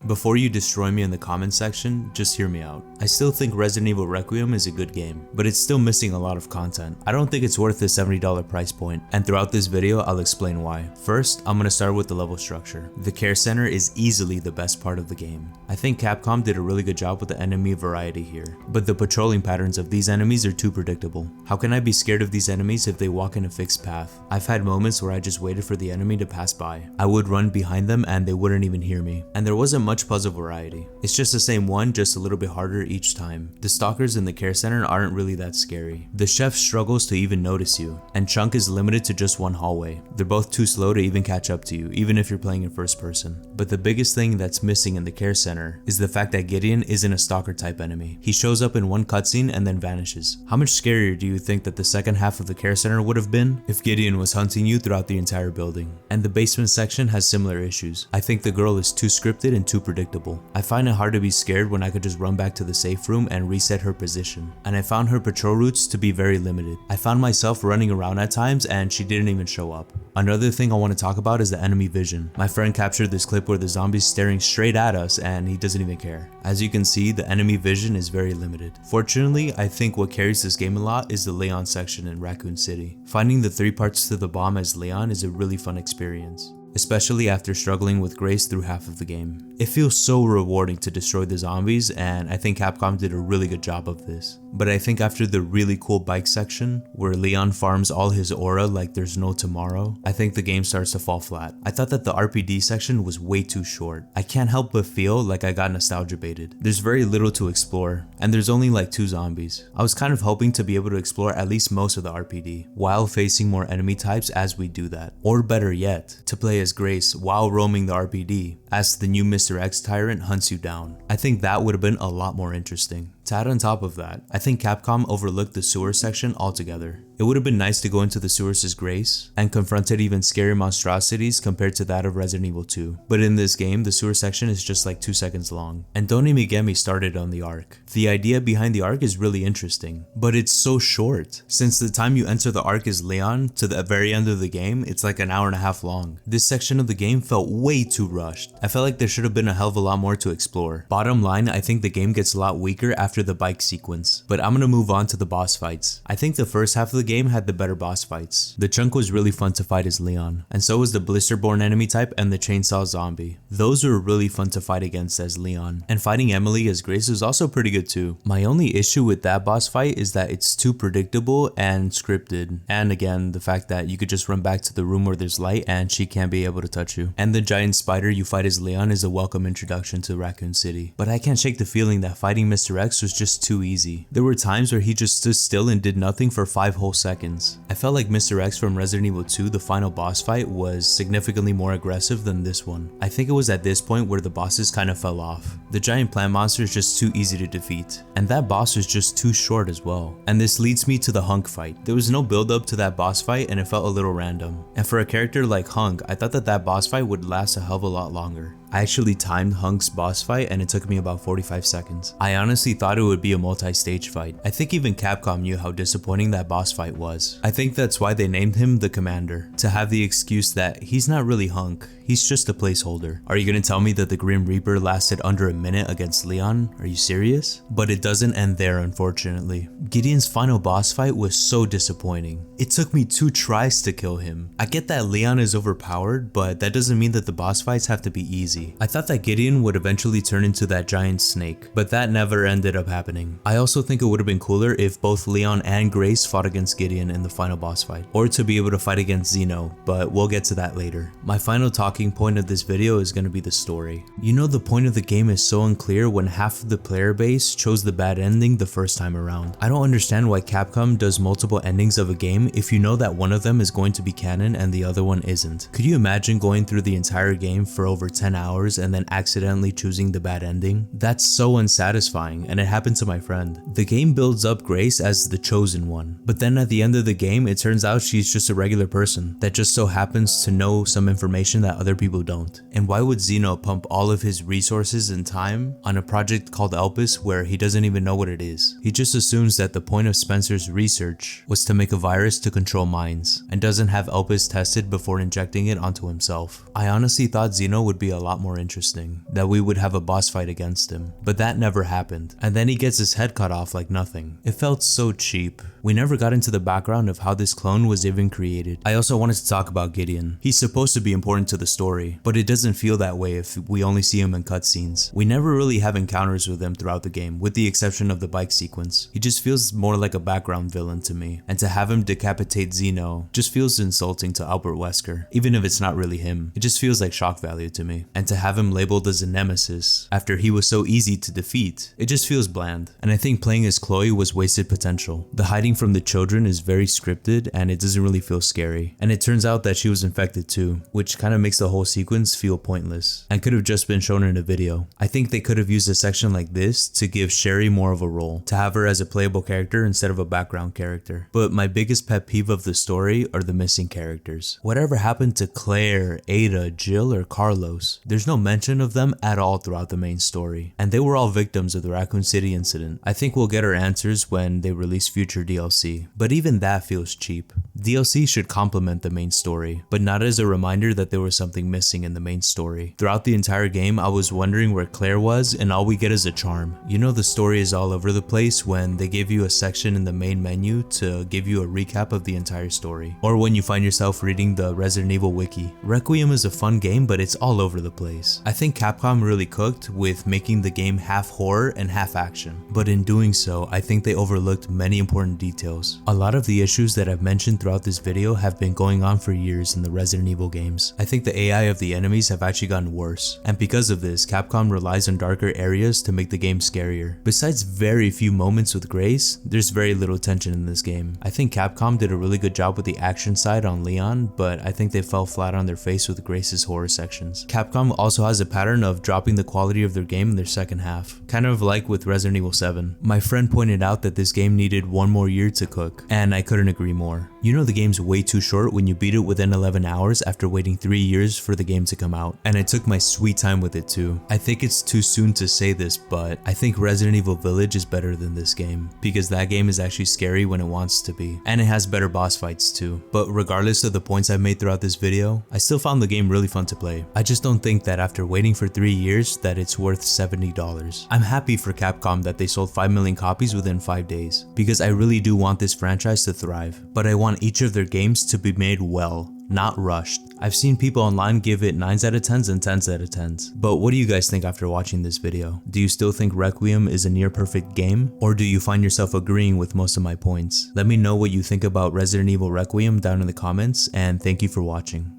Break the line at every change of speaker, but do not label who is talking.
Before you destroy me in the comment section, just hear me out. I still think Resident Evil Requiem is a good game, but it's still missing a lot of content. I don't think it's worth the $70 price point, and throughout this video I'll explain why. First, I'm gonna start with the level structure. The care center is easily the best part of the game. I think Capcom did a really good job with the enemy variety here, but the patrolling patterns of these enemies are too predictable. How can I be scared of these enemies if they walk in a fixed path? I've had moments where I just waited for the enemy to pass by. I would run behind them and they wouldn't even hear me, and there wasn't much puzzle variety. It's just the same one, just a little bit harder each time. The stalkers in the care center aren't really that scary. The chef struggles to even notice you, and Chunk is limited to just one hallway. They're both too slow to even catch up to you, even if you're playing in first person. But the biggest thing that's missing in the care center is the fact that Gideon isn't a stalker type enemy. He shows up in one cutscene and then vanishes. How much scarier do you think that the second half of the care center would have been if Gideon was hunting you throughout the entire building? And the basement section has similar issues. I think the girl is too scripted and too predictable. I find it hard to be scared when I could just run back to the safe room and reset her position. And I found her patrol routes to be very limited. I found myself running around at times and she didn't even show up. Another thing I want to talk about is the enemy vision. My friend captured this clip where the zombie's staring straight at us and he doesn't even care. As you can see, the enemy vision is very limited. Fortunately, I think what carries this game a lot is the Leon section in Raccoon City. Finding the 3 parts to the bomb as Leon is a really fun experience, especially after struggling with Grace through half of the game. It feels so rewarding to destroy the zombies, and I think Capcom did a really good job of this. But I think after the really cool bike section, where Leon farms all his aura like there's no tomorrow, I think the game starts to fall flat. I thought that the RPD section was way too short. I can't help but feel like I got nostalgia baited. There's very little to explore, and there's only like 2 zombies. I was kind of hoping to be able to explore at least most of the RPD, while facing more enemy types as we do that. Or better yet, to play as Grace while roaming the RPD, as the new Mr. X tyrant hunts you down. I think that would have been a lot more interesting. To add on top of that, I think Capcom overlooked the sewer section altogether. It would have been nice to go into the sewers as Grace and confronted even scarier monstrosities compared to that of Resident Evil 2. But in this game, the sewer section is just like 2 seconds long. And don't even get me started on the arc. The idea behind the arc is really interesting, but it's so short. Since the time you enter the arc as Leon to the very end of the game, it's like an hour and a half long. This section of the game felt way too rushed. I felt like there should have been a hell of a lot more to explore. Bottom line, I think the game gets a lot weaker after the bike sequence. But I'm gonna move on to the boss fights. I think the first half of the game had the better boss fights. The Chunk was really fun to fight as Leon, and so was the Blisterborn enemy type and the Chainsaw Zombie. Those were really fun to fight against as Leon, and fighting Emily as Grace was also pretty good too. My only issue with that boss fight is that it's too predictable and scripted, and again the fact that you could just run back to the room where there's light and she can't be able to touch you. And the giant spider you fight as Leon is a welcome introduction to Raccoon City. But I can't shake the feeling that fighting Mr. X was just too easy. There were times where he just stood still and did nothing for 5 whole seconds. I felt like Mr. X from Resident Evil 2, the final boss fight, was significantly more aggressive than this one. I think it was at this point where the bosses kind of fell off. The giant plant monster is just too easy to defeat, and that boss was just too short as well. And this leads me to the Hunk fight. There was no build up to that boss fight and it felt a little random. And for a character like Hunk, I thought that that boss fight would last a hell of a lot longer. I actually timed Hunk's boss fight and it took me about 45 seconds. I honestly thought it would be a multi-stage fight. I think even Capcom knew how disappointing that boss fight was. I think that's why they named him the Commander, to have the excuse that he's not really Hunk, he's just a placeholder. Are you gonna tell me that the Grim Reaper lasted under a minute against Leon? Are you serious? But it doesn't end there, unfortunately. Gideon's final boss fight was so disappointing. It took me 2 tries to kill him. I get that Leon is overpowered, but that doesn't mean that the boss fights have to be easy. I thought that Gideon would eventually turn into that giant snake, but that never ended up happening. I also think it would have been cooler if both Leon and Grace fought against Gideon in the final boss fight, or to be able to fight against Zeno, but we'll get to that later. My final talking point of this video is going to be the story. You know, the point of the game is so unclear when half of the player base chose the bad ending the first time around. I don't understand why Capcom does multiple endings of a game if you know that one of them is going to be canon and the other one isn't. Could you imagine going through the entire game for over 10 hours and then accidentally choosing the bad ending? That's so unsatisfying, and it happened to my friend. The game builds up Grace as the chosen one, but then at the end of the game it turns out she's just a regular person that just so happens to know some information that other people don't. And why would Zeno pump all of his resources and time on a project called Elpis where he doesn't even know what it is? He just assumes that the point of Spencer's research was to make a virus to control minds, and doesn't have Elpis tested before injecting it onto himself. I honestly thought Zeno would be a lot lot more interesting, that we would have a boss fight against him. But that never happened, and then he gets his head cut off like nothing. It felt so cheap. We never got into the background of how this clone was even created. I also wanted to talk about Gideon. He's supposed to be important to the story, but it doesn't feel that way if we only see him in cutscenes. We never really have encounters with him throughout the game, with the exception of the bike sequence. He just feels more like a background villain to me, and to have him decapitate Zeno just feels insulting to Albert Wesker. Even if it's not really him, it just feels like shock value to me. And to have him labeled as a nemesis after he was so easy to defeat, it just feels bland. And I think playing as Chloe was wasted potential. The hiding from the children is very scripted and it doesn't really feel scary. And it turns out that she was infected too, which kind of makes the whole sequence feel pointless and could have just been shown in a video. I think they could have used a section like this to give Sherry more of a role, to have her as a playable character instead of a background character. But my biggest pet peeve of the story are the missing characters. Whatever happened to Claire, Ada, Jill, or Carlos? There's no mention of them at all throughout the main story, and they were all victims of the Raccoon City incident. I think we'll get our answers when they release future DLC, but even that feels cheap. DLC should complement the main story, but not as a reminder that there was something missing in the main story. Throughout the entire game, I was wondering where Claire was, and all we get is a charm. You know, the story is all over the place when they give you a section in the main menu to give you a recap of the entire story, or when you find yourself reading the Resident Evil wiki. Requiem is a fun game, but it's all over the place. I think Capcom really cooked with making the game half horror and half action, but in doing so, I think they overlooked many important details. A lot of the issues that I've mentioned throughout this video have been going on for years in the Resident Evil games. I think the AI of the enemies have actually gotten worse, and because of this, Capcom relies on darker areas to make the game scarier. Besides very few moments with Grace, there's very little tension in this game. I think Capcom did a really good job with the action side on Leon, but I think they fell flat on their face with Grace's horror sections. Capcom also has a pattern of dropping the quality of their game in their second half, kind of like with Resident Evil 7. My friend pointed out that this game needed one more year to cook, and I couldn't agree more. You know the game's way too short when you beat it within 11 hours after waiting 3 years for the game to come out, and I took my sweet time with it too. I think it's too soon to say this, but I think Resident Evil Village is better than this game, because that game is actually scary when it wants to be, and it has better boss fights too. But regardless of the points I've made throughout this video, I still found the game really fun to play. I just don't think that after waiting for 3 years that it's worth $70. I'm happy for Capcom that they sold 5 million copies within 5 days, because I really do want this franchise to thrive, but I want each of their games to be made well, not rushed. I've seen people online give it 9s out of 10s and 10s out of 10s. But what do you guys think after watching this video? Do you still think Requiem is a near perfect game? Or do you find yourself agreeing with most of my points? Let me know what you think about Resident Evil Requiem down in the comments, and thank you for watching.